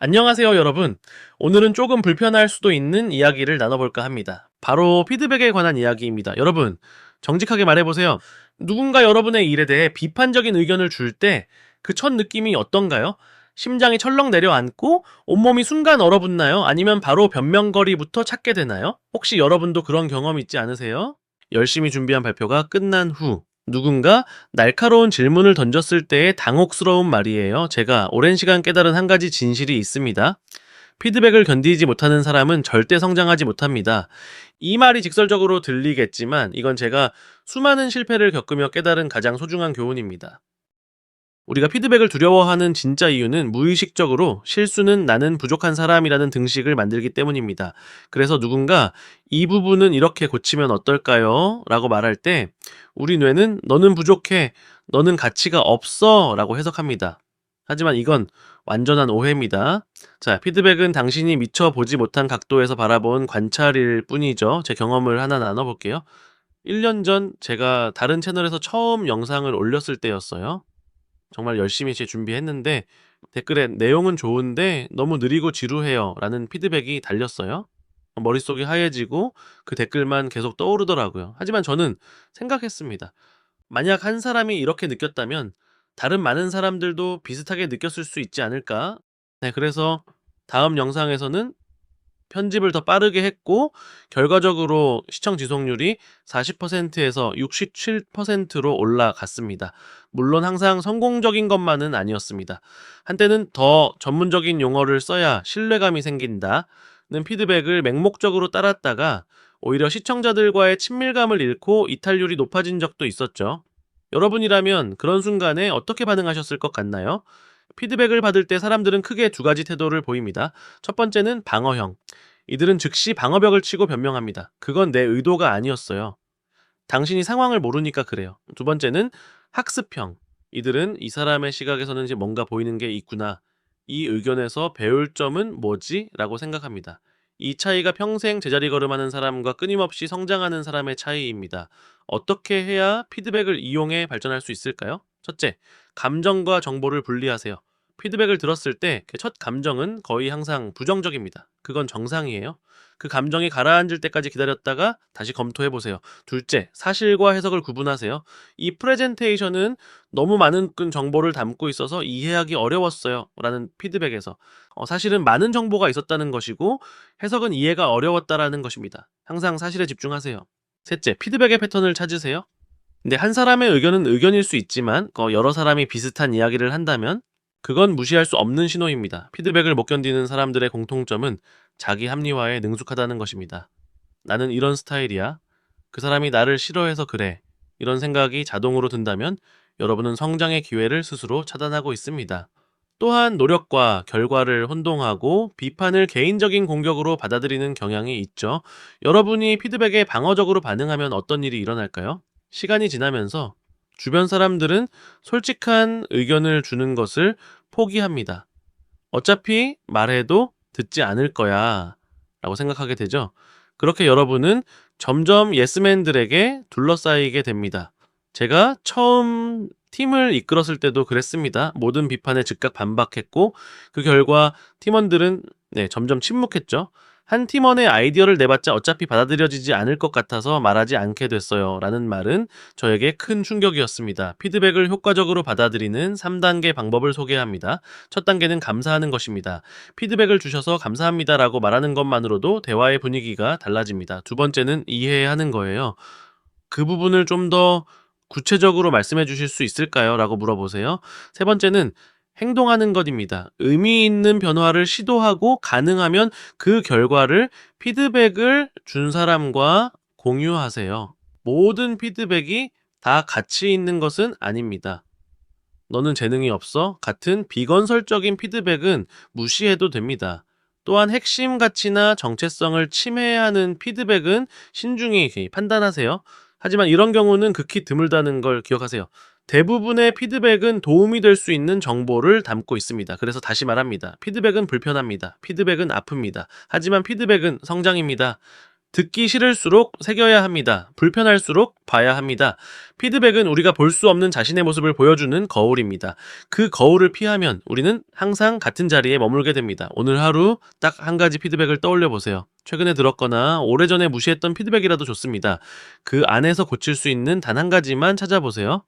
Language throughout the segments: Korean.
안녕하세요, 여러분. 오늘은 조금 불편할 수도 있는 이야기를 나눠볼까 합니다. 바로 피드백에 관한 이야기입니다. 여러분, 정직하게 말해보세요. 누군가 여러분의 일에 대해 비판적인 의견을 줄 때 그 첫 느낌이 어떤가요? 심장이 철렁 내려앉고 온몸이 순간 얼어붙나요? 아니면 바로 변명거리부터 찾게 되나요? 혹시 여러분도 그런 경험 있지 않으세요? 열심히 준비한 발표가 끝난 후 누군가 날카로운 질문을 던졌을 때의 당혹스러운 말이에요. 제가 오랜 시간 깨달은 한 가지 진실이 있습니다. 피드백을 견디지 못하는 사람은 절대 성장하지 못합니다. 이 말이 직설적으로 들리겠지만 이건 제가 수많은 실패를 겪으며 깨달은 가장 소중한 교훈입니다. 우리가 피드백을 두려워하는 진짜 이유는 무의식적으로 실수는 나는 부족한 사람이라는 등식을 만들기 때문입니다. 그래서 누군가 이 부분은 이렇게 고치면 어떨까요? 라고 말할 때 우리 뇌는 너는 부족해, 너는 가치가 없어 라고 해석합니다. 하지만 이건 완전한 오해입니다. 자, 피드백은 당신이 미처 보지 못한 각도에서 바라본 관찰일 뿐이죠. 제 경험을 하나 나눠볼게요. 1년 전 제가 다른 채널에서 처음 영상을 올렸을 때였어요. 정말 열심히 준비했는데 댓글에 내용은 좋은데 너무 느리고 지루해요 라는 피드백이 달렸어요. 머릿속이 하얘지고 그 댓글만 계속 떠오르더라고요. 하지만 저는 생각했습니다. 만약 한 사람이 이렇게 느꼈다면 다른 많은 사람들도 비슷하게 느꼈을 수 있지 않을까? 네, 그래서 다음 영상에서는 편집을 더 빠르게 했고 결과적으로 시청 지속률이 40%에서 67%로 올라갔습니다. 물론 항상 성공적인 것만은 아니었습니다. 한때는 더 전문적인 용어를 써야 신뢰감이 생긴다는 피드백을 맹목적으로 따랐다가 오히려 시청자들과의 친밀감을 잃고 이탈률이 높아진 적도 있었죠. 여러분이라면 그런 순간에 어떻게 반응하셨을 것 같나요? 피드백을 받을 때 사람들은 크게 두 가지 태도를 보입니다. 첫 번째는 방어형. 이들은 즉시 방어벽을 치고 변명합니다. 그건 내 의도가 아니었어요. 당신이 상황을 모르니까 그래요. 두 번째는 학습형. 이들은 이 사람의 시각에서는 이제 뭔가 보이는 게 있구나. 이 의견에서 배울 점은 뭐지? 라고 생각합니다. 이 차이가 평생 제자리 걸음하는 사람과 끊임없이 성장하는 사람의 차이입니다. 어떻게 해야 피드백을 이용해 발전할 수 있을까요? 첫째, 감정과 정보를 분리하세요. 피드백을 들었을 때 그 첫 감정은 거의 항상 부정적입니다. 그건 정상이에요. 그 감정이 가라앉을 때까지 기다렸다가 다시 검토해보세요. 둘째, 사실과 해석을 구분하세요. 이 프레젠테이션은 너무 많은 정보를 담고 있어서 이해하기 어려웠어요 라는 피드백에서 사실은 많은 정보가 있었다는 것이고 해석은 이해가 어려웠다라는 것입니다. 항상 사실에 집중하세요. 셋째, 피드백의 패턴을 찾으세요. 근데 한 사람의 의견은 의견일 수 있지만 여러 사람이 비슷한 이야기를 한다면 그건 무시할 수 없는 신호입니다. 피드백을 못 견디는 사람들의 공통점은 자기 합리화에 능숙하다는 것입니다. 나는 이런 스타일이야. 그 사람이 나를 싫어해서 그래. 이런 생각이 자동으로 든다면 여러분은 성장의 기회를 스스로 차단하고 있습니다. 또한 노력과 결과를 혼동하고 비판을 개인적인 공격으로 받아들이는 경향이 있죠. 여러분이 피드백에 방어적으로 반응하면 어떤 일이 일어날까요? 시간이 지나면서 주변 사람들은 솔직한 의견을 주는 것을 포기합니다. 어차피 말해도 듣지 않을 거야 라고 생각하게 되죠. 그렇게 여러분은 점점 예스맨들에게 둘러싸이게 됩니다. 제가 처음 팀을 이끌었을 때도 그랬습니다. 모든 비판에 즉각 반박했고 그 결과 팀원들은 점점 침묵했죠. 한 팀원의 아이디어를 내봤자 어차피 받아들여지지 않을 것 같아서 말하지 않게 됐어요 라는 말은 저에게 큰 충격이었습니다. 피드백을 효과적으로 받아들이는 3단계 방법을 소개합니다. 첫 단계는 감사하는 것입니다. 피드백을 주셔서 감사합니다 라고 말하는 것만으로도 대화의 분위기가 달라집니다. 두 번째는 이해하는 거예요. 그 부분을 좀 더 구체적으로 말씀해 주실 수 있을까요? 라고 물어보세요. 세 번째는 행동하는 것입니다. 의미 있는 변화를 시도하고 가능하면 그 결과를 피드백을 준 사람과 공유하세요. 모든 피드백이 다 가치 있는 것은 아닙니다. 너는 재능이 없어? 같은 비건설적인 피드백은 무시해도 됩니다. 또한 핵심 가치나 정체성을 침해하는 피드백은 신중히 판단하세요. 하지만 이런 경우는 극히 드물다는 걸 기억하세요. 대부분의 피드백은 도움이 될 수 있는 정보를 담고 있습니다. 그래서 다시 말합니다. 피드백은 불편합니다. 피드백은 아픕니다. 하지만 피드백은 성장입니다. 듣기 싫을수록 새겨야 합니다. 불편할수록 봐야 합니다. 피드백은 우리가 볼 수 없는 자신의 모습을 보여주는 거울입니다. 그 거울을 피하면 우리는 항상 같은 자리에 머물게 됩니다. 오늘 하루 딱 한 가지 피드백을 떠올려 보세요. 최근에 들었거나 오래전에 무시했던 피드백이라도 좋습니다. 그 안에서 고칠 수 있는 단 한 가지만 찾아보세요.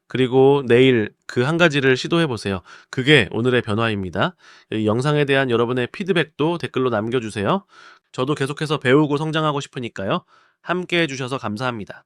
그리고 내일 그 한 가지를 시도해 보세요. 그게 오늘의 변화입니다. 이 영상에 대한 여러분의 피드백도 댓글로 남겨주세요. 저도 계속해서 배우고 성장하고 싶으니까요. 함께 해주셔서 감사합니다.